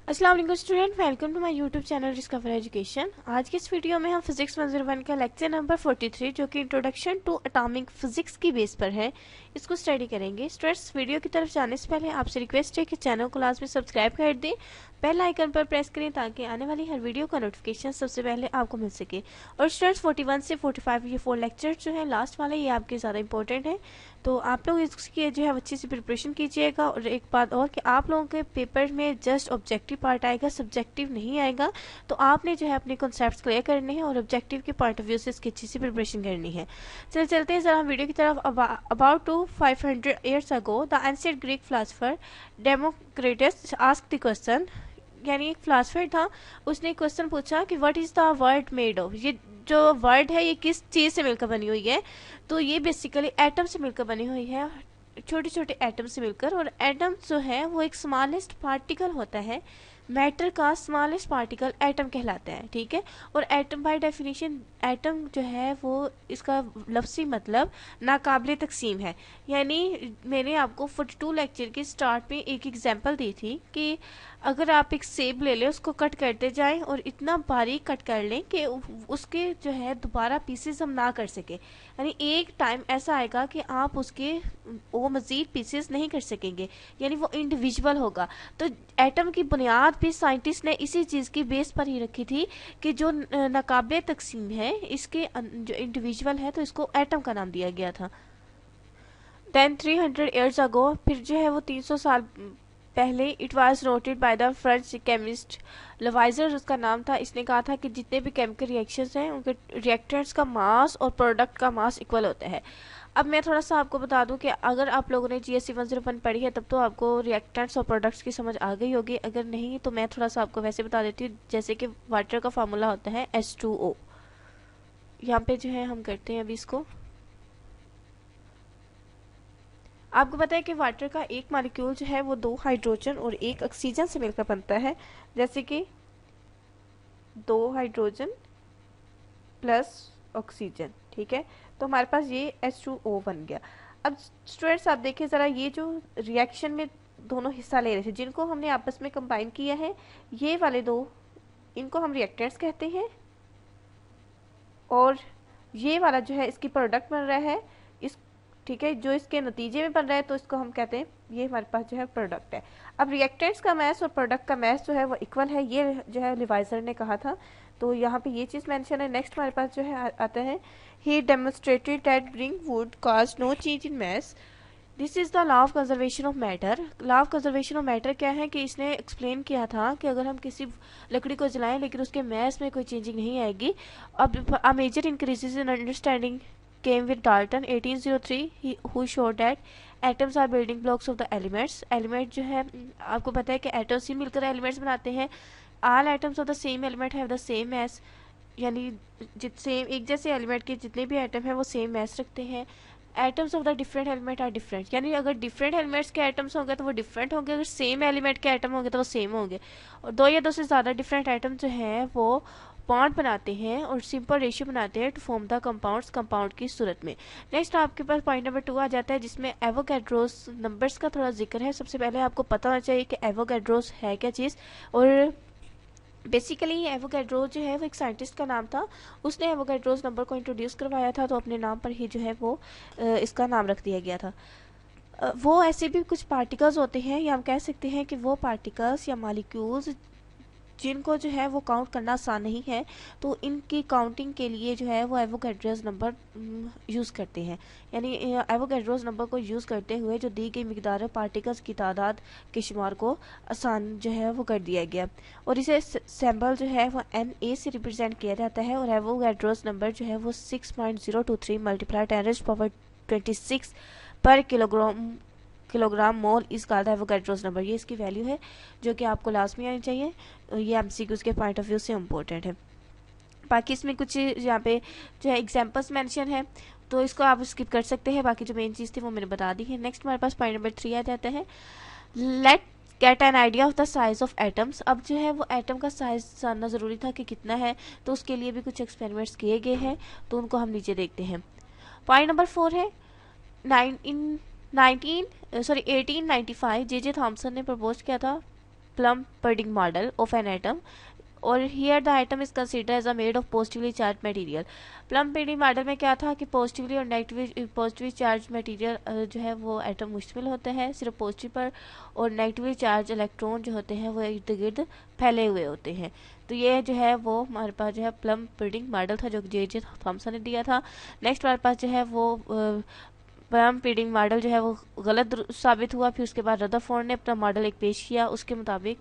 अस्सलाम वालेकुम student, welcome to my YouTube channel Discover Education. आज की इस वीडियो में हम फिजिक्स 101 का लेक्चर नंबर 43 जो कि इंट्रोडक्शन टू एटॉमिक फिजिक्स की बेस पर है, इसको स्टडी करेंगे। स्टूडेंट्स, वीडियो की तरफ जाने से पहले आपसे रिक्वेस्ट है कि चैनल को लास्ट में सब्सक्राइब कर दें, बेल आइकन पर प्रेस करें ताकि आने वाली हर वीडियो का नोटिफिकेशन सबसे पहले आपको मिल सके। और स्टूडेंट्स, 41 से 45 ये 4 लेक्चर जो है लास्ट वाला, ये आपके ज़्यादा इंपॉर्टेंट है, तो आप लोग इसकी जो है अच्छी सी प्रिपरेशन कीजिएगा। और एक बात और कि आप लोगों के पेपर में जस्ट ऑब्जेक्टिव पार्ट आएगा, सब्जेक्टिव नहीं आएगा, तो आपने जो है अपने कॉन्सेप्ट्स क्लियर करने हैं और ऑब्जेक्टिव के पॉइंट ऑफ व्यू से इसकी अच्छी सी प्रिपरेशन करनी है। चलते हैं जरा हम वीडियो की तरफ। About to 500 years ago the ancient Greek philosopher Democritus asked the question, यानी एक फिलोसफर था, उसने एक क्वेश्चन पूछा कि what is the world made of. ये जो वर्ल्ड है ये किस चीज़ से मिलकर बनी हुई है, तो ये बेसिकली एटम से मिलकर बनी हुई है, छोटे छोटे एटम से मिलकर। और एटम जो है वो एक स्मॉलेस्ट पार्टिकल होता है, मैटर का स्मॉलेस्ट पार्टिकल एटम कहलाता है, ठीक है। और एटम बाय डेफिनेशन एटम जो है वो इसका लफ्ज़ी मतलब नाकाबिले तकसीम है। यानी मैंने आपको 42 लेक्चर के स्टार्ट में एक एग्जांपल दी थी कि अगर आप एक सेब ले लें, उसको कट करते जाएं और इतना बारीक कट कर लें कि उसके जो है दोबारा पीसेस हम ना कर सके, यानी एक टाइम ऐसा आएगा कि आप उसके वो मज़ीद पीसेस नहीं कर सकेंगे, यानी वो इंडिविजुअल होगा। तो एटम की बुनियाद भी साइंटिस्ट ने इसी चीज़ की बेस पर ही रखी थी कि जो नाकाबिले तकसीम है, इसके जो इंडिविजुअल है, तो इसको एटम का नाम दिया गया था। देन 300 ईयर्स अगो, फिर जो है वो 300 साल पहले, it was noted by the French chemist Lavoisier, उसका नाम था। इसने कहा था कि जितने भी केमिकल रिएक्शंस हैं उनके रिएक्टेंट्स का मास और प्रोडक्ट का मास इक्वल होता है। अब मैं थोड़ा सा आपको बता दूं कि अगर आप लोगों ने जीएससी 101 पढ़ी है तब तो आपको रिएक्टेंट्स और प्रोडक्ट्स की समझ आ गई होगी, अगर नहीं तो मैं थोड़ा सा आपको वैसे बता देती हूँ। जैसे कि वाटर का फार्मूला होता है H2O। यहाँ पे जो है हम करते हैं अभी इसको। आपको पता है कि वाटर का एक मॉलिक्यूल जो है वो 2 हाइड्रोजन और 1 ऑक्सीजन से मिलकर बनता है, जैसे कि 2 हाइड्रोजन प्लस ऑक्सीजन, ठीक है। तो हमारे पास ये H2O बन गया। अब स्टूडेंट्स आप देखिए ज़रा, ये जो रिएक्शन में दोनों हिस्सा ले रहे थे, जिनको हमने आपस में कंबाइन किया है, ये वाले दो, इनको हम रिएक्टेंट्स कहते हैं, और ये वाला जो है इसकी प्रोडक्ट बन रहा है, इस ठीक है, जो इसके नतीजे में बन रहा है, तो इसको हम कहते हैं, ये हमारे पास जो है प्रोडक्ट है। अब रिएक्टेंट्स का मैस और प्रोडक्ट का मैस जो है वो इक्वल है, ये जो है लिवाइजर ने कहा था, तो यहाँ पे ये चीज़ मेंशन है। नेक्स्ट हमारे पास जो है आता है, he demonstrated that burning would cause no change in mass, this is the law of conservation of matter. Law of conservation of matter क्या है कि इसने एक्सप्लेन किया था कि अगर हम किसी लकड़ी को जलाएं लेकिन उसके मैस में कोई चेंजिंग नहीं आएगी। अब a major increases in understanding came with Dalton 1803 who showed that atoms are building blocks of the elements। Element जो है आपको पता है कि एटम्स ही मिलकर एलिमेंट्स बनाते हैं। all atoms of the same element have the same mass, यानी सेम एक जैसे एलिमेंट के जितने भी एटम हैं वो सेम मास रखते हैं। Atoms of the different element are different, यानी अगर डिफरेंट एलिमेंट्स के एटम्स होंगे तो वो डिफरेंट होंगे, अगर सेम एलिमेंट के एटम होंगे तो वो सेम होंगे। और दो या दो से ज़्यादा डिफरेंट एटम जो हैं वो बॉन्ड बनाते हैं और सिंपल रेशियो बनाते हैं to form the compounds, compound की सूरत में। नेक्स्ट आपके पास पॉइंट नंबर 2 आ जाता है, जिसमें एवोगैड्रोस नंबर्स का थोड़ा जिक्र है। सबसे पहले आपको पता होना चाहिए कि एवोगैड्रोस है क्या चीज़। और बेसिकली एवोगैड्रो जो है वो एक साइंटिस्ट का नाम था, उसने एवोगैड्रोस नंबर को इंट्रोड्यूस करवाया था, तो अपने नाम पर ही जो है वो इसका नाम रख दिया गया था। वो ऐसे भी कुछ पार्टिकल्स होते हैं, या हम कह सकते हैं कि वो पार्टिकल्स या मॉलिक्यूल्स जिनको जो है वो काउंट करना आसान नहीं है, तो इनकी काउंटिंग के लिए जो है वो एवोगैड्रोस नंबर यूज़ करते हैं। यानी एवोगैड्रोस नंबर को यूज़ करते हुए जो दी गई मिकदार पार्टिकल्स की तादाद के शुमार को आसान जो है वो कर दिया गया, और इसे सैम्बल जो है वो Na से रिप्रेजेंट किया जाता है। और एवोगैड्रोस नंबर जो है वो 6.023 मल्टीप्लाई 10⁻26 पर किलोग्राम मोल इस कॉल्ड एवोगैड्रोस नंबर, ये इसकी वैल्यू है जो कि आपको लास्ट में आनी चाहिए। ये एमसीक्यूज के पॉइंट ऑफ व्यू से इम्पोर्टेंट है। बाकी इसमें कुछ यहाँ पे जो है एग्जांपल्स मेंशन है, तो इसको आप स्किप कर सकते हैं, बाकी जो मेन चीज़ थी वो मैंने बता दी है। नेक्स्ट हमारे पास पॉइंट नंबर 3 आ जाता है, let get an idea of the size of atoms. अब जो है वो एटम का साइज जानना ज़रूरी था कि कितना है, तो उसके लिए भी कुछ एक्सपेरिमेंट्स किए गए हैं, तो उनको हम नीचे देखते हैं। पॉइंट नंबर 4 है, 1895 जे थॉमसन ने प्रपोज किया था plum pudding model of an atom, और here the atom is considered as a made of positively charged material. Plum pudding model में क्या था कि पॉजिटिवली और पॉजिटिवली चार्ज मटेरियल जो है वो एटम मुश्तमिल होते हैं सिर्फ पॉजिटिव पर, और नेगेटिवली चार्ज इलेक्ट्रॉन जो होते हैं वो इर्द गिर्द फैले हुए होते हैं। तो ये जो है वो हमारे पास जो है प्लम पुडिंग मॉडल था जो जे थॉमसन ने दिया था। नेक्स्ट हमारे पास जो है वो प्लम पुडिंग मॉडल जो है वो गलत साबित हुआ। फिर उसके बाद रदरफोर्ड ने अपना मॉडल एक पेश किया, उसके मुताबिक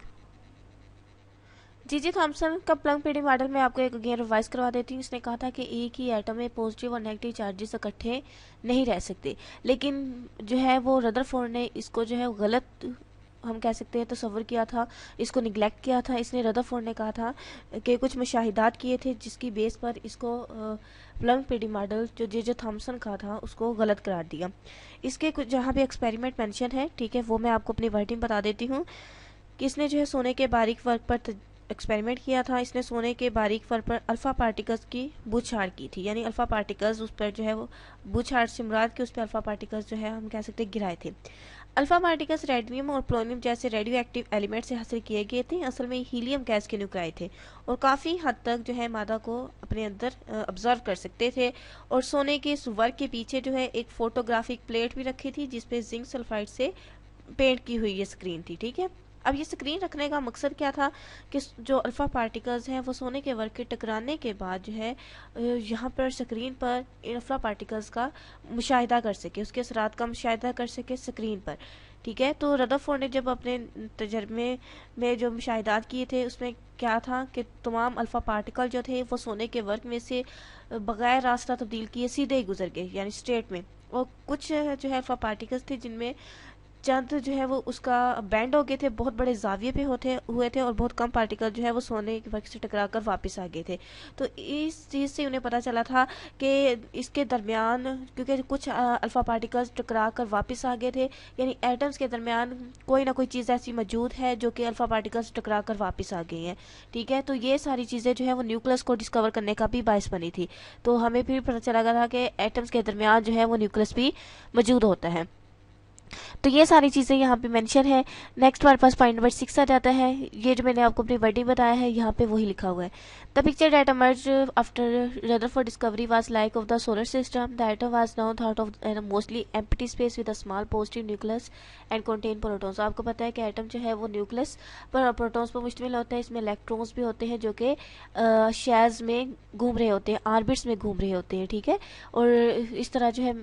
जी थॉमसन का प्लम पुडिंग मॉडल में आपको एक अगेन रिवाइज करवा देती हूँ। इसने कहा था कि एक ही एटम में पॉजिटिव और नेगेटिव चार्जेस इकट्ठे नहीं रह सकते, लेकिन जो है वो रदरफोर्ड ने इसको जो है गलत हम कह सकते हैं तस्वर किया था, इसको निगलेक्ट किया था। इसने रदरफोर्ड ने कहा था कि कुछ मुशाहिदात किए थे जिसकी बेस पर इसको प्लम पुडिंग मॉडल जो जे थॉमसन का था उसको गलत करार दिया। इसके कुछ जहाँ भी एक्सपेरिमेंट मेंशन है, ठीक है, वो मैं आपको अपनी वर्डिंग बता देती हूँ कि इसने जो है सोने के बारीक वर्क पर एक्सपेरिमेंट किया था। इसने सोने के बारीक फर पर अल्फा पार्टिकल्स की बूछाड़ की थी, यानी अल्फा पार्टिकल्स उस पर जो है वो बूछाड़ से मुराद के उस पर अल्फा पार्टिकल्स जो है हम कह सकते हैं गिराए थे। अल्फा पार्टिकल्स रेडियम और प्लोनियम जैसे रेडियो एक्टिव एलिमेंट से हासिल किए गए थे। असल में हीलियम गैस के न्यूक्लाई थे और काफ़ी हद तक जो है मादा को अपने अंदर ऑब्जर्व कर सकते थे। और सोने के इस वर्क के पीछे जो है एक फोटोग्राफिक प्लेट भी रखी थी जिसपे जिंक सल्फाइड से पेंट की हुई ये स्क्रीन थी, ठीक है। अब ये स्क्रीन रखने का मकसद क्या था कि जो अल्फा पार्टिकल्स हैं वो सोने के वर्क के टकराने के बाद जो है यहाँ पर स्क्रीन पर इन अल्फा पार्टिकल्स का मुशाहिदा कर सके, उसके असरात का मुशाहिदा कर सके स्क्रीन पर, ठीक है। तो रदरफोर्ड ने जब अपने तजर्बे में जो मुशाहिदात किए थे उसमें क्या था कि तमाम अल्फा पार्टिकल जो थे वो सोने के वर्क में से बगैर रास्ता तब्दील किए सीधे ही गुजर गए, यानी स्ट्रेट में। और कुछ जो है अल्फा पार्टिकल्स थे जिनमें चंद जो है वो उसका बैंड हो गए थे, बहुत बड़े जाविये पे हुए थे, और बहुत कम पार्टिकल जो है वो सोने के वर्क से टकरा कर वापस आ गए थे। तो इस चीज़ से उन्हें पता चला था कि इसके दरमियान क्योंकि कुछ अल्फा पार्टिकल्स टकरा कर वापस आ गए थे, यानी एटम्स के दरमियान कोई ना कोई चीज़ ऐसी मौजूद है जो कि अल्फा पार्टिकल्स टकरा कर वापस आ गई हैं, ठीक है। तो ये सारी चीज़ें जो है वो न्यूक्लियस को डिस्कवर करने का भी बायस बनी थी। तो हमें फिर पता चला था कि एटम्स के दरमियान जो है वो न्यूक्लियस भी मौजूद होता है। तो ये सारी चीज़ें यहाँ पे मेंशन है। नेक्स्ट हमारे पास पॉइंट नंबर 6 आ जाता है। ये जो मैंने आपको अपनी वर्डिंग बताया है यहाँ पे वही लिखा हुआ है। The picture that emerged after Rutherford discovery was like of the solar system. The atom was now thought of mostly empty space with a small positive nucleus and contain protons. आपको पता है कि एटम जो है वो nucleus पर protons पर मुश्तमिल होता है। इसमें इलेक्ट्रॉन्स भी होते हैं जो कि शेल्स में घूम रहे होते हैं, ऑर्बिट्स में घूम रहे होते हैं, ठीक है। और इस तरह जो है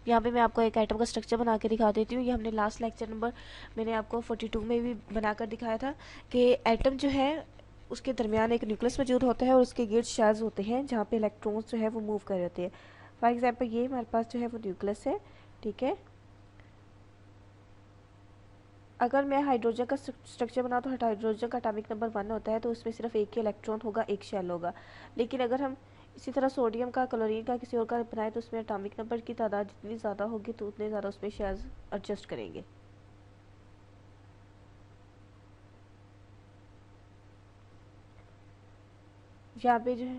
यहाँ पे मैं आपको एक एटम का स्ट्रक्चर बना के दिखा देती हूँ। ये हमने लास्ट लेक्चर नंबर मैंने आपको 42 में भी बनाकर दिखाया था कि एटम जो है उसके दरमियान एक न्यूक्लियस मौजूद होता है और उसके गिर्द शेल्स होते हैं जहाँ पे इलेक्ट्रॉन्स जो है वो मूव कर रहे होते हैं। फॉर एग्जांपल ये हमारे पास जो है वो न्यूक्लियस है, ठीक है। अगर मैं हाइड्रोजन का स्ट्रक्चर बनाऊँ तो हाइड्रोजन का एटॉमिक नंबर 1 होता है, तो उसमें सिर्फ एक ही इलेक्ट्रॉन होगा, एक शेल होगा। लेकिन अगर हम इसी तरह सोडियम का, क्लोरीन का, किसी और का बनाए तो उसमें एटॉमिक नंबर की तादाद जितनी ज़्यादा होगी तो उतने ज़्यादा उसमें शेल्स एडजस्ट करेंगे। यहाँ पे जो है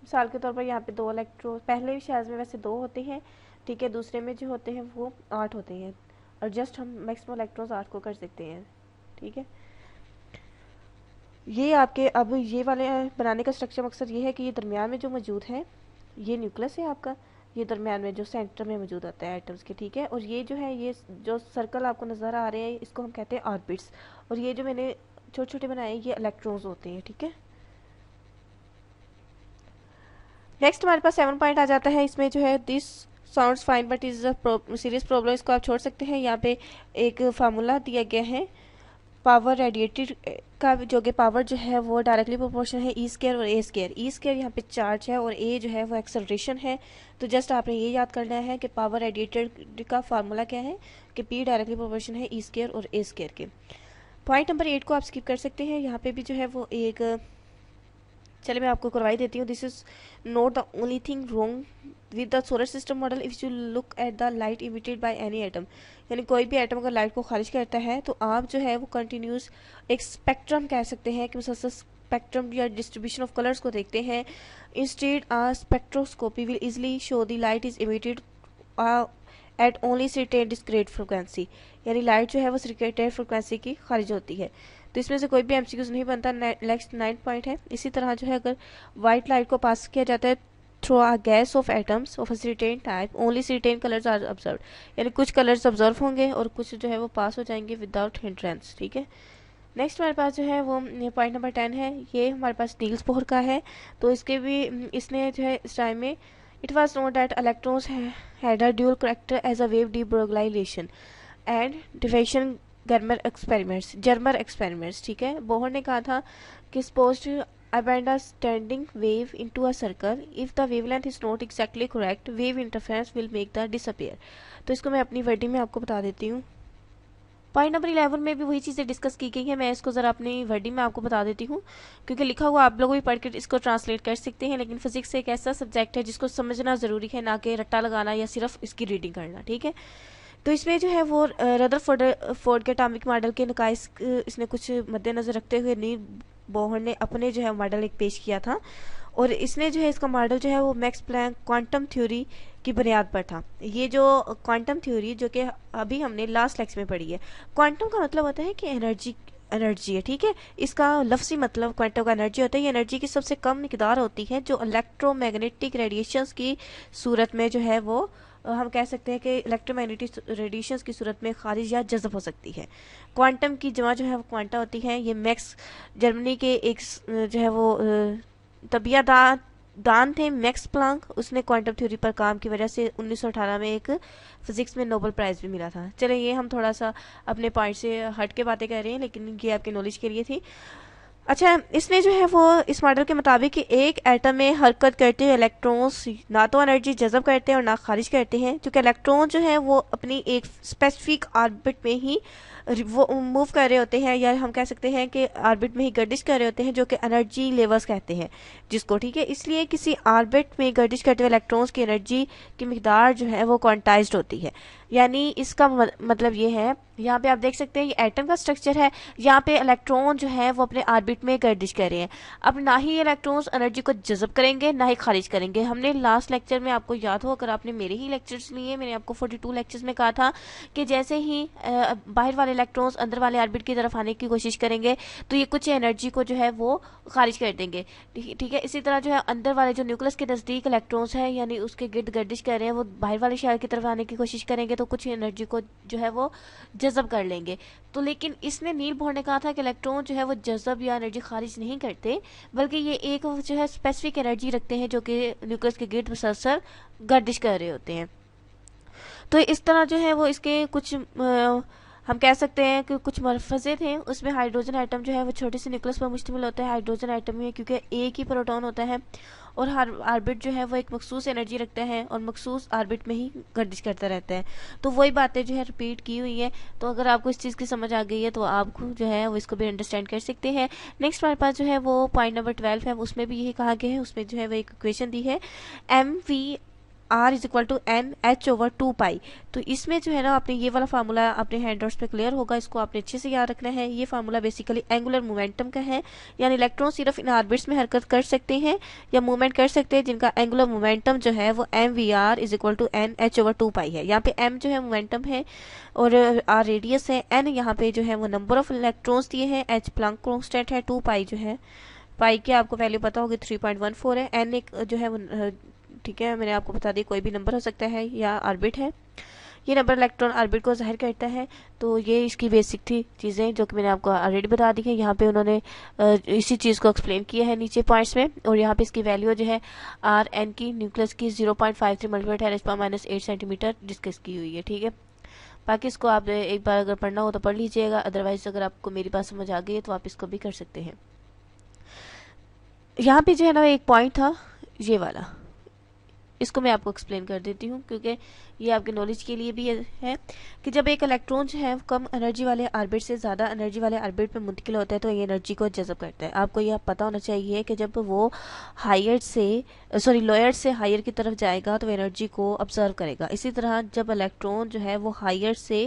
मिसाल के तौर पर यहाँ पे 2 इलेक्ट्रॉन, पहले शेल्स में वैसे 2 होते हैं, ठीक है, दूसरे में जो होते हैं वो 8 होते हैं, और जस्ट हम मैक्सिमम इलेक्ट्रॉन्स 8 को कर सकते हैं, ठीक है। ये आपके अब ये वाले बनाने का स्ट्रक्चर मकसद ये है कि ये दरमियान में जो मौजूद है ये न्यूक्लियस है आपका, ये दरमियान में जो सेंटर में मौजूद होता है एटम्स के, ठीक है। और ये जो है ये जो सर्कल आपको नज़र आ रहे हैं इसको हम कहते हैं ऑर्बिट्स, और ये जो मैंने छोटे छोटे बनाए ये इलेक्ट्रॉन्स होते हैं, ठीक है। नेक्स्ट हमारे पास 7 पॉइंट आ जाता है। इसमें जो है this sounds fine but is a serious problem, इसको आप छोड़ सकते हैं। यहाँ पे एक फार्मूला दिया गया है पावर रेडिएटेड का, जो कि पावर जो है वो डायरेक्टली प्रोपोर्शनल है ई स्क्वायर और ए स्क्वायर। ई स्क्वायर यहाँ पे चार्ज है और ए जो है वो एक्सेलरेशन है। तो जस्ट आपने ये याद करना है कि पावर रेडिएटेड का फार्मूला क्या है कि पी डायरेक्टली प्रोपोर्शनल है ई स्क्वायर और ए स्क्वायर के। पॉइंट नंबर 8 को आप स्किप कर सकते हैं। यहाँ पे भी जो है वो एक, चलिए मैं आपको करवाई देती हूँ। This is not the only thing wrong with the solar system model if you look at the light emitted by any atom. यानी कोई भी एटम अगर लाइट को खारिज करता है तो आप जो है वो कंटिन्यूस एक स्पेक्ट्रम कह सकते हैं कि मुसलसल स्पेक्ट्रम या डिस्ट्रीब्यूशन ऑफ कलर्स को देखते हैं। Instead uh spectroscopy will easily show the light is emitted at only certain discrete frequency, यानी लाइट जो है वो सर्टेन फ्रिक्वेंसी की खारिज होती है। तो इसमें से कोई भी एमसीक्यूज नहीं बनता। नेक्स्ट 9 पॉइंट है, इसी तरह जो है अगर वाइट लाइट को पास किया जाता है through a gas of atoms of a certain type, only certain colours are observed, यानी कुछ कलर्स ऑब्जर्व होंगे और कुछ जो है वो पास हो जाएंगे विदाउट हिंड्रेंस। ठीक है, नेक्स्ट हमारे पास जो है वो पॉइंट नंबर 10 है, ये हमारे पास नील्स बोहर का है। तो इसके भी इसने जो है इस टाइम में it was known that electrons had a dual character as a wave डीब्रोगलाइजेशन एंड डिफेक्शन जर्मर एक्सपेरिमेंट्स। ठीक है, बोहर ने कहा था कि suppose a bend a standing wave into a circle, if the wavelength is not exactly correct, wave interference will make the disappear. तो इसको मैं अपनी वर्डिंग में आपको बता देती हूँ। पॉइंट नंबर 11 में भी वही चीज़ें डिस्कस की गई हैं, मैं इसको ज़रा अपनी वर्डिंग में आपको बता देती हूँ, क्योंकि लिखा हुआ आप लोग भी पढ़ के इसको ट्रांसलेट कर सकते हैं, लेकिन फिजिक्स एक ऐसा सब्जेक्ट है जिसको समझना ज़रूरी है, ना कि रट्टा लगाना या सिर्फ इसकी रीडिंग करना। ठीक है, तो इसमें जो है वो रदरफोर्ड के एटॉमिक मॉडल के नकाइस इसने कुछ मद्देनजर रखते हुए नील बोहर ने अपने जो है मॉडल एक पेश किया था, और इसने जो है इसका मॉडल जो है वो मैक्स प्लैंक क्वांटम थ्योरी की बुनियाद पर था। ये जो क्वांटम थ्योरी जो कि अभी हमने लास्ट लेक्चर में पढ़ी है, क्वांटम का मतलब होता है कि एनर्जी है। ठीक है, इसका लफ्ज़ी मतलब क्वांटम का एनर्जी होता है, ये एनर्जी की सबसे कम मिकदार होती है जो इलेक्ट्रोमैग्नेटिक रेडिएशंस की सूरत में जो है वो हम कह सकते हैं कि इलेक्ट्रोमैग्नेटिक रेडिएशंस की सूरत में खारिज या जज़ब हो सकती है। क्वांटम की जमा जो है वो क्वांटा होती है। ये मैक्स जर्मनी के एक जो है वो दान थे मैक्स प्लांक, उसने क्वांटम थ्योरी पर काम की वजह से 1918 में एक फिजिक्स में नोबेल प्राइज़ भी मिला था। चले, ये हम थोड़ा सा अपने पॉइंट से हट के बातें कर रहे हैं, लेकिन ये आपके नॉलेज के लिए थी। अच्छा, इसने जो है वो इस मॉडल के मुताबिक कि एक एटम में हरकत करते हुए इलेक्ट्रॉन्स ना तो एनर्जी जज़ब करते हैं और ना खारिज करते हैं, क्योंकि इलेक्ट्रॉन जो है वो अपनी एक स्पेसिफिक ऑर्बिट में ही वो मूव कर रहे होते हैं, या हम कह सकते हैं कि ऑर्बिट में ही गर्दिश कर रहे होते हैं, जो कि एनर्जी लेवल्स कहते हैं जिसको। ठीक है, इसलिए किसी ऑर्बिट में गर्दिश करते हुए इलेक्ट्रॉन्स की एनर्जी की मिकदार जो है वो क्वांटाइज्ड होती है। यानी इसका मतलब ये है, यहाँ पे आप देख सकते हैं ये एटम का स्ट्रक्चर है, यहाँ पे इलेक्ट्रॉन जो है वो अपने ऑर्बिट में गर्दिश कर रहे हैं। अब ना ही इलेक्ट्रॉन्स एनर्जी को जज़ब करेंगे ना ही खारिज करेंगे। हमने लास्ट लेक्चर में, आपको याद हो अगर आपने मेरे ही लेक्चर्स लिए, मैंने आपको 42 लेक्चर्स में कहा था कि जैसे ही बाहर वाले इलेक्ट्रॉन्स अंदर वाले ऑर्बिट की तरफ आने की कोशिश करेंगे तो ये कुछ एनर्जी को जो है वो खारिज कर देंगे। ठीक है, इसी तरह जो है अंदर वाले जो न्यूक्लियस के नज़दीक इलेक्ट्रॉन्स हैं, यानी उसके गिर्द गर्दिश कर रहे हैं, वो बाहर वाले शहर की तरफ आने की कोशिश करेंगे तो कुछ एनर्जी को जो है वो जज़ब कर लेंगे। तो लेकिन इसने नील बोहर ने कहा था कि इलेक्ट्रॉन जो है वो जज़ब या एनर्जी खारिज नहीं करते, बल्कि ये एक जो है स्पेसिफिक एनर्जी रखते हैं जो कि न्यूक्लियस के गिर्द मुसलसल गर्दिश कर रहे होते हैं। तो इस तरह जो है वो इसके कुछ हम कह सकते हैं कि कुछ मलफजे थे। उसमें हाइड्रोजन आइटम जो है वो छोटे से न्यूक्लियस पर मुश्तमिल होता है। हाइड्रोजन आइटम में क्योंकि एक ही प्रोटॉन होता है और हर ऑर्बिट जो है वो एक मखसूस एनर्जी रखता है और मखसूस ऑर्बिट में ही गर्दिश करता रहता है। तो वही बातें जो है रिपीट की हुई है। तो अगर आपको इस चीज़ की समझ आ गई है तो आपको जो है वो इसको भी अंडरस्टैंड कर सकते हैं। नेक्स्ट हमारे पास जो है वो पॉइंट नंबर 12 है, उसमें भी यही कहा गया है। उसमें जो है वो एक इक्वेशन दी है mv r is equal to n h over 2 pi. तो इसमें जो है ना आपने ये वाला फार्मूला अपने हैंडआउट्स पे क्लियर होगा, इसको आपने अच्छे से याद रखना है। ये फार्मूला बेसिकली एंगुलर मोमेंटम का है, यानी इलेक्ट्रॉन सिर्फ इन ऑर्बिट्स में हरकत कर सकते हैं या मूवमेंट कर सकते हैं जिनका एंगुलर मोमेंटम जो है वो m v r is equal to n h over 2 pi है। यहाँ पे एम जो है मोमेंटम है और आर रेडियस है, एन यहाँ पे जो है वो नंबर ऑफ इलेक्ट्रॉन्स दिए हैं, एच प्लैंक कांस्टेंट है, 2 पाई जो है पाई की आपको वैल्यू पता होगी 3.14 है, एन एक जो है वो ठीक है मैंने आपको बता दी कोई भी नंबर हो सकता है या ऑर्बिट है। ये नंबर इलेक्ट्रॉन ऑर्बिट को जाहिर करता है। तो ये इसकी बेसिक थी चीज़ें जो कि मैंने आपको ऑलरेडी बता दी है। यहाँ पे उन्होंने इसी चीज़ को एक्सप्लेन किया है नीचे पॉइंट्स में, और यहाँ पे इसकी वैल्यू जो है आर एन की न्यूक्लियस की 0.53 मल्टीप्लाई 10⁻⁸ सेंटीमीटर डिस्कस की हुई है। ठीक है, बाकी इसको आप एक बार अगर पढ़ना हो तो पढ़ लीजिएगा, अदरवाइज अगर आपको मेरी बात समझ आ गई है तो आप इसको भी कर सकते हैं। यहाँ पे जो है ना एक पॉइंट था ये वाला, इसको मैं आपको एक्सप्लेन कर देती हूँ क्योंकि ये आपके नॉलेज के लिए भी है कि जब एक इलेक्ट्रॉन जो है कम एनर्जी वाले ऑर्बिट से ज़्यादा एनर्जी वाले ऑर्बिट में मुंतकिल होता है तो ये एनर्जी को जज़ब करता है। आपको यह पता होना चाहिए कि जब वो लोअर से हायर की तरफ जाएगा तो एनर्जी को ऑब्जर्व करेगा। इसी तरह जब इलेक्ट्रॉन जो है वो हायर से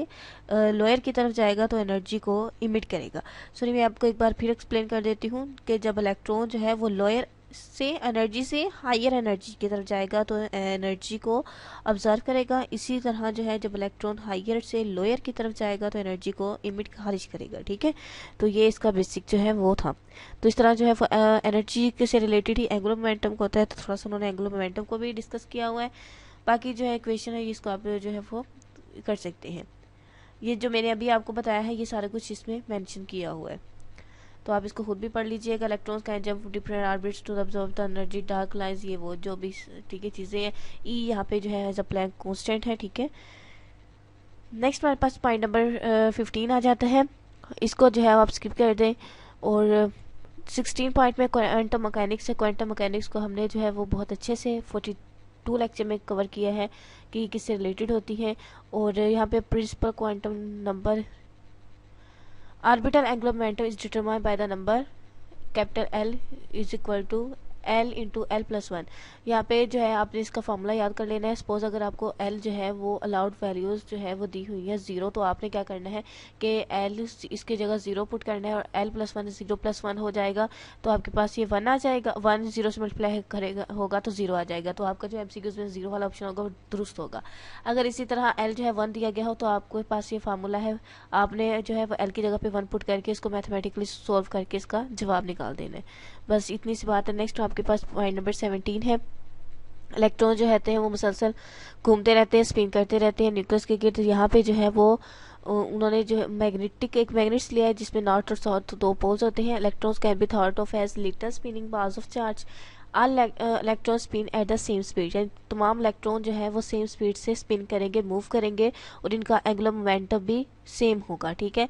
लोअर की तरफ जाएगा तो एनर्जी को इमिट करेगा। मैं आपको एक बार फिर एक्सप्लेन कर देती हूँ कि जब इलेक्ट्रॉन जो है वो लोअर से एनर्जी से हायर एनर्जी की तरफ जाएगा तो एनर्जी को ऑब्जर्व करेगा। इसी तरह जो है जब इलेक्ट्रॉन हायर से लोअर की तरफ जाएगा तो एनर्जी को इमिट खारिज करेगा। ठीक है, तो ये इसका बेसिक जो है वो था। तो इस तरह जो है एनर्जी से रिलेटेड ही एंगुलर मोमेंटम को होता है, तो थोड़ा सा उन्होंने एंगुलर मोमेंटम को भी डिस्कस किया हुआ है। बाकी जो है इक्वेशन है इसको आप जो है वो कर सकते हैं। ये जो मैंने अभी आपको बताया है ये सारा कुछ इसमें मेंशन किया हुआ है, तो आप इसको खुद भी पढ़ लीजिएगा। Electrons can jump different orbits to absorb the energy, dark lines, ये वो जो भी ठीक है चीज़ें हैं। ई यहाँ पे जो है एज अ प्लैंक कांस्टेंट है। ठीक है, नेक्स्ट हमारे पास पॉइंट नंबर 15 आ जाता है। इसको जो है आप स्किप कर दें। और 16 पॉइंट में क्वांटम मैकेनिक्स है। क्वांटम मैकेनिक्स को हमने जो है वो बहुत अच्छे से 42 लेक्चर में कवर किया है कि किससे रिलेटेड होती है। और यहाँ पे principal quantum number orbital angular momentum is determined by the number capital L is equal to L into L plus one. यहाँ पे जो है आपने इसका फॉर्मूला याद कर लेना है। सपोज अगर आपको एल जो है वो अलाउड वैल्यूज जो है वो दी हुई है 0, तो आपने क्या करना है कि एल इसके जगह 0 पुट करना है और एल प्लस वन 0 प्लस 1 हो जाएगा, तो आपके पास ये 1 आ जाएगा। 1 0 से मल्टीप्लाई करेगा होगा तो 0 आ जाएगा, तो आपका जो एमसीक्यूज में 0 वाला ऑप्शन होगा वो दुरुस्त होगा। अगर इसी तरह एल जो है 1 दिया गया हो तो आपके पास ये फार्मूला है, आपने जो है वो एल की जगह पे 1 पुट करके इसको मैथमेटिकली सॉल्व करके इसका जवाब निकाल देना है। बस इतनी सी बात है। नेक्स्ट आपके पास पॉइंट नंबर 17 है। इलेक्ट्रॉन जो रहते हैं वो मुसलसल घूमते रहते हैं, स्पिन करते रहते हैं न्यूक्लियस के गिर्द। यहाँ पे जो है वो उन्होंने जो है मैग्नेटिक एक मैग्नेट्स लिया है जिसमें नॉर्थ और साउथ दो पोल्स होते हैं। Electrons can be thought of as little spinning bars of charge. All electron spin at the same speed, यानी तमाम इलेक्ट्रॉन जो है वो सेम स्पीड से स्पिन करेंगे, मूव करेंगे, और इनका एंगुलर मोमेंटम भी सेम होगा। ठीक है,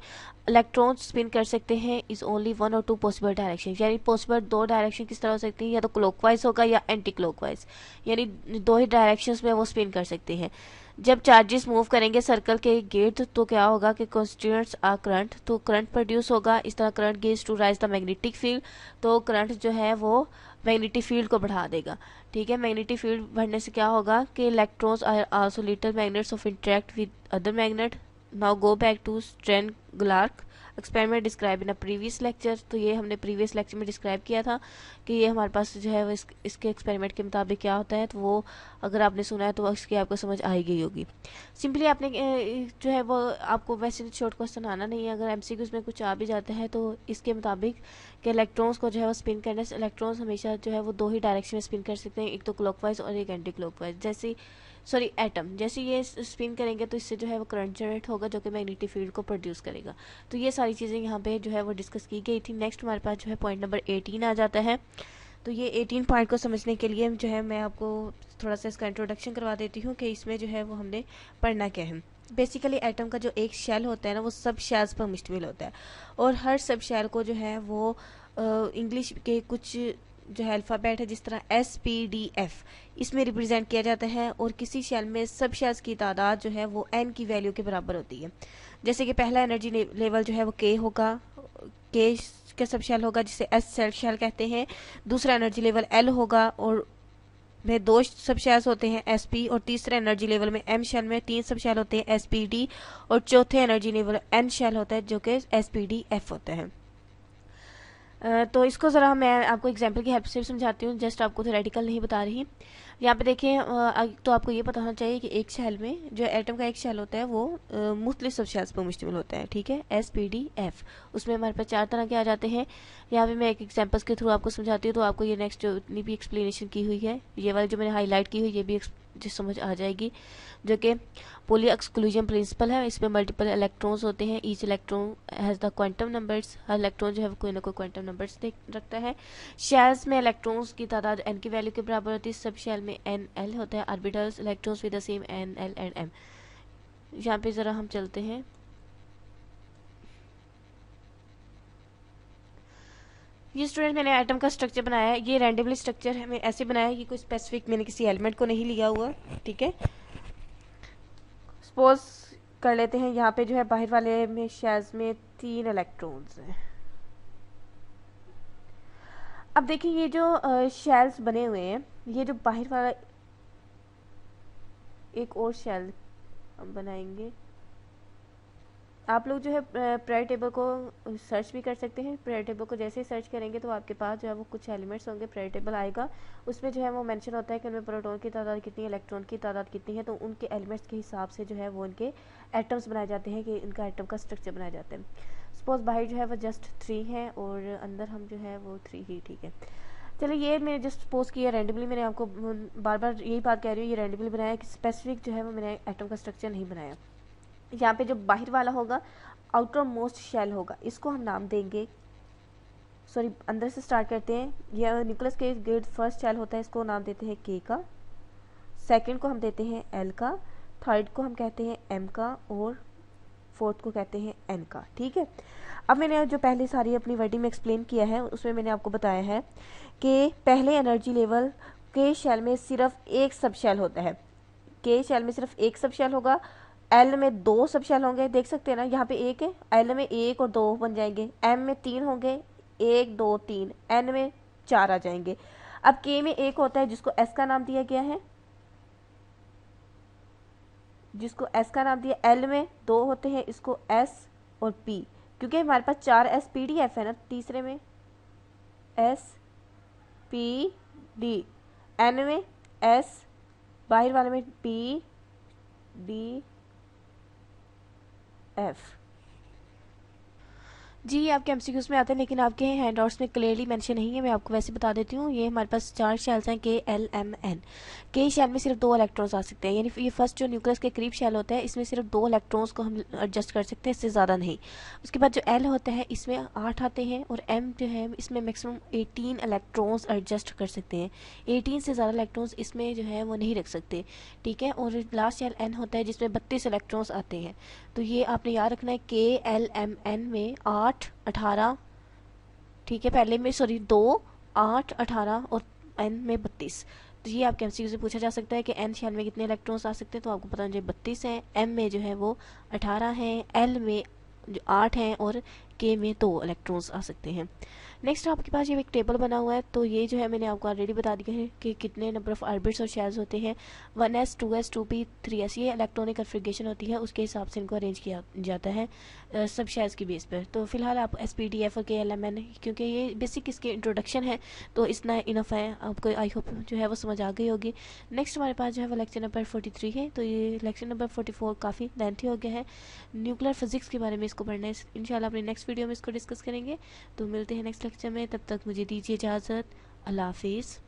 इलेक्ट्रॉन स्पिन कर सकते हैं इज ओनली 1 और 2 पॉसिबल डायरेक्शन, यानी पॉसिबल 2 डायरेक्शन किस तरह हो सकती है, या तो क्लॉकवाइज होगा या एंटी क्लॉकवाइज, यानी 2 ही डायरेक्शंस में वो स्पिन कर सकते हैं। जब चार्जेस मूव करेंगे सर्कल के गिर्द तो क्या होगा कि कॉन्स्टिट्यूएंट्स आर करंट, तो करंट प्रोड्यूस होगा। इस तरह current gives to rise the magnetic field, तो करंट जो है वो मैग्नेटिक फील्ड को बढ़ा देगा। ठीक है, मैग्नेटिक फील्ड बढ़ने से क्या होगा कि electrons are also little magnets of interact with other magnet. Now go back to Stern Gerlach experiment describe in a previous lecture. तो ये हमने प्रीवियस लेक्चर में डिस्क्राइब किया था कि ये हमारे पास जो है वो इसके एक्सपेरिमेंट के मुताबिक क्या होता है, तो वो अगर आपने सुना है तो इसकी आपको समझ आई गई होगी। सिंपली आपने जो है वो आपको वैसे शॉर्ट क्वेश्चन आना नहीं है, अगर एमसीक्यूज में कुछ आ भी जाता है तो इसके मुताबिक कि इलेक्ट्रॉन्स को जो है वो स्पिन करने से इलेक्ट्रॉन्स हमेशा जो है वो 2 ही डायरेक्शन में स्पिन कर सकते हैं, एक तो क्लॉकवाइज और एक एंटी क्लॉकवाइज। जैसे सॉरी एटम जैसे ये स्पिन करेंगे तो इससे जो है वो करंट जनरेट होगा जो कि मैग्नेटिक फील्ड को प्रोड्यूस करेगा। तो ये सारी चीज़ें यहाँ पे जो है वो डिस्कस की गई थी। नेक्स्ट हमारे पास जो है पॉइंट नंबर 18 आ जाता है। तो ये 18 पॉइंट को समझने के लिए जो है मैं आपको थोड़ा सा इसका इंट्रोडक्शन करवा देती हूँ कि इसमें जो है वो हमने पढ़ना क्या है। बेसिकली एटम का जो एक शेल होता है ना वो सब शेल्स पर मुश्तमिल होता है, और हर सब शेल को जो है वो इंग्लिश के कुछ जो है अल्फ़ाबेट है जिस तरह SPDF इसमें रिप्रेजेंट किया जाता है, और किसी शेल में सब शेल्स की तादाद जो है वो n की वैल्यू के बराबर होती है। जैसे कि पहला एनर्जी लेवल जो है वो K होगा, K का सब शेल होगा जिसे S सेल शेल कहते हैं। दूसरा एनर्जी लेवल L होगा और में 2 सब शेल्स होते हैं SP, और तीसरे एनर्जी लेवल में M शेल में 3 सब शेल होते हैं SPD, और चौथे एनर्जी लेवल N शेल होता है जो कि SPDF होता है। तो इसको ज़रा मैं आपको एग्जांपल की हेल्प से समझाती हूँ, जस्ट आपको थ्योरेटिकल नहीं बता रही। यहाँ पे देखिए तो आपको ये पता होना चाहिए कि एक शेल में जो एटम का एक शेल होता है वो मुख्तलिफ सब शेल्स पर मुश्तमिल होता है। ठीक है, SPDF उसमें हमारे पास 4 तरह के आ जाते हैं। यहाँ पे मैं एक एग्जांपल्स के थ्रू आपको समझाती हूँ, तो आपको ये नेक्स्ट जो इतनी भी एक्सप्लेनेशन की हुई है ये वाली जो मैंने हाईलाइट की हुई ये भी जो समझ आ जाएगी, जो कि पोली एक्सक्लूजन प्रिंसिपल है। इसमें मल्टीपल इलेक्ट्रॉन्स होते हैं, each electron has the quantum numbers, her electron जो है वो कोई ना कोई क्वांटम नंबर्स रखता है। शेल्स में इलेक्ट्रॉन्स की तादाद n की वैल्यू के बराबर होती है। सब शेल में NL होता है। Orbitals electrons with the same NL and M। यहाँ पे ज़रा हम चलते हैं। ये स्टूडेंट मैंने एटम का स्ट्रक्चर बनाया है, ये रैंडमली स्ट्रक्चर है, मैं ऐसे बनाया कि कोई स्पेसिफिक मैंने किसी एलिमेंट को नहीं लिया हुआ। ठीक है, सपोज कर लेते हैं यहाँ पे जो है बाहर वाले में शेल्स में 3 इलेक्ट्रॉन्स हैं। अब देखिए ये जो शेल्स बने हुए हैं, ये जो बाहर वाला एक और शेल हम बनाएंगे, आप लोग जो है पीरियड टेबल को सर्च भी कर सकते हैं। पीरियड टेबल को जैसे ही सर्च करेंगे तो आपके पास जो है वो कुछ एलिमेंट्स होंगे, पीरियड टेबल आएगा, उसमें जो है वो मेंशन होता है कि उनमें प्रोटॉन की तादाद कितनी है, इलेक्ट्रॉन की तादाद कितनी है, तो उनके एलिमेंट्स के हिसाब से जो है वो उनके एटम्स बनाए जाते हैं, कि इनका एटम का स्ट्रक्चर बनाया जाता है। सपोज बाहर जो है वो जस्ट 3 है और अंदर हम जो है वो 3 ही, ठीक है। चलिए, ये मैंने जस्ट सपोज किया रैंडमली, मैंने आपको बार बार यही बात कह रही हूँ, ये रैंडमली बनाया कि स्पेसिफिक जो है वो मैंने एटम का स्ट्रक्चर नहीं बनाया। यहाँ पे जो बाहर वाला होगा आउटर मोस्ट शेल होगा, इसको हम नाम देंगे, सॉरी अंदर से स्टार्ट करते हैं। यह न्यूक्लियस के गिर्द फर्स्ट शेल होता है, इसको नाम देते हैं के का, सेकंड को हम देते हैं एल का, थर्ड को हम कहते हैं एम का और फोर्थ को कहते हैं एन का, ठीक है। अब मैंने जो पहले सारी अपनी वर्डिंग में एक्सप्लेन किया है उसमें मैंने आपको बताया है कि पहले एनर्जी लेवल के शेल में सिर्फ एक सब शेल होता है, के शेल में सिर्फ एक सब शेल होगा, एल में 2 सब शेल होंगे, देख सकते हैं ना यहाँ पे 1 है, एल में 1 और 2 बन जाएंगे, एम में 3 होंगे, 1 2 3, एन में 4 आ जाएंगे। अब के में 1 होता है जिसको एस का नाम दिया गया है, जिसको एस का नाम दिया, एल में 2 होते हैं, इसको एस और पी, क्योंकि हमारे पास 4 एस पी डी एफ है ना, तीसरे में एस पी डी, एन में एस, बाहर वाले में पी डी एफ। जी ये आपके एमसीक्यूज में आते हैं, लेकिन आपके हैंडआउट्स में क्लियरली मेंशन नहीं है, मैं आपको वैसे बता देती हूँ। ये हमारे पास 4 शेल्स हैं, के एल एम एन। के शेल में सिर्फ 2 इलेक्ट्रॉन्स आ सकते हैं, यानी ये फर्स्ट जो न्यूक्लियस के करीब शेल होता है इसमें सिर्फ 2 इलेक्ट्रॉन्स को हम एडजस्ट कर सकते हैं, इससे ज़्यादा नहीं। उसके बाद जो एल होता है इसमें 8 आते हैं, और एम जो है इसमें मैक्सिमम 18 इलेक्ट्रॉन्स एडजस्ट कर सकते हैं, 18 से ज़्यादा इलेक्ट्रॉन्स इसमें जो है वो नहीं रख सकते, ठीक है। और लास्ट शेल एन होता है जिसमें 32 इलेक्ट्रॉन्स आते हैं। तो ये आपने याद रखना है, के एल एम एन में 8 18, ठीक है, पहले में सॉरी 2 8 18 और एन में 32। तो ये आपके एमसीक्यू से पूछा जा सकता है कि एन शेल में कितने इलेक्ट्रॉन्स आ सकते हैं, तो आपको पता है 32 हैं, एम में जो है वो 18 हैं, एल में जो 8 हैं और के में 2 इलेक्ट्रॉन्स आ सकते हैं। नेक्स्ट आपके पास ये एक टेबल बना हुआ है, तो ये जो है मैंने आपको ऑलरेडी बता दिया है कि कितने नंबर ऑफ ऑर्बिट्स और शेल्स होते हैं, 1s 2s 2p 3s, ये इलेक्ट्रॉनिक कन्फिग्रेशन होती है, उसके हिसाब से इनको अरेंज किया जाता है सब शेल्स की बेस पर। तो फिलहाल आप SPDF और KLMN, क्योंकि ये बेसिक इसके इंट्रोडक्शन है तो इतना इनफ है, आपको आई होप जो है वो समझ आ गई होगी। नेक्स्ट हमारे पास जो है वो लेक्चर नंबर 43 है, तो ये लेक्चर नंबर 44 काफ़ी लेंथी हो गया है, न्यूक्लियर फिजिक्स के बारे में इसको पढ़ना है, इंशाल्लाह अपने नेक्स्ट वीडियो में इसको डिस्कस करेंगे। तो मिलते हैं नेक्स्ट लेक्चर में, तब तक मुझे दीजिए इजाज़त, अल्लाह हाफिज़।